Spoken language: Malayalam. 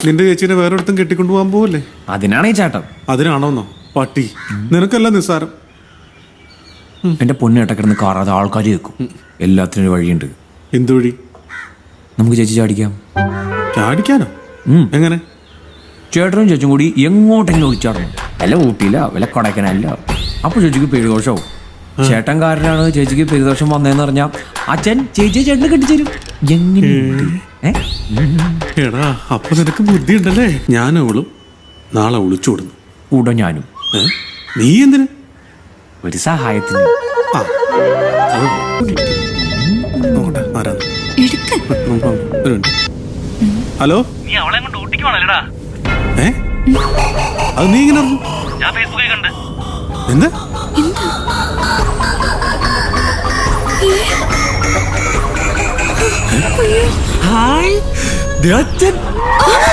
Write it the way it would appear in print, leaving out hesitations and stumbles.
നിന്റെ ചേച്ചീനെ വേറൊരിടത്തും കെട്ടിക്കൊണ്ടു പോകാൻ പോവല്ലേ? അതിനാണ് ഈ ചേട്ടൻ. അതിനാണോന്നോ? പട്ടി, നിനക്കല്ല നിസ്സാരം. എന്റെ പൊന്നു ഏട്ടക്കിടന്ന് കാറാതെ ആൾക്കാർ കേൾക്കും. എല്ലാത്തിനും ഒരു വഴിയുണ്ട്. എന്ത് വഴി? നമുക്ക് ചേച്ചി ചാടിക്കാം. ചാടിക്കാനോ? എങ്ങനെ? ചേട്ടനും ചേച്ചും കൂടി എങ്ങോട്ടെങ്കിലും ഒളിച്ചാടണം. വല്ല ഊട്ടിയില്ല, വല്ല കൊടൈക്കനല്ല. അപ്പൊ ചേച്ചിക്ക് പെരുദോഷവും. ചേട്ടൻകാരനാണ് ചേച്ചിക്ക് പെരുദോഷം വന്നതെന്ന് പറഞ്ഞാൽ അച്ഛൻ ചേച്ചിയെ ചേട്ടന് കെട്ടിച്ചേരും. എടാ, അപ്പൊ നിനക്ക് ബുദ്ധി ഉണ്ടല്ലേ? ഞാനും അവളും നാളെ ഒളിച്ചോടുന്നു. കൂടെ ഞാനും. നീ എന്തിന്? ഒരു സഹായത്തിന്. ഹലോ, നീ അവളെ കൊണ്ട് ഊട്ടിക്ക് പോണല്ലേടാ? അത് നീ ഇങ്ങനെ അറിഞ്ഞു? ഞാൻ ഫേസ്ബുക്കിൽ കണ്ട്. എന്താ? ഹായ്.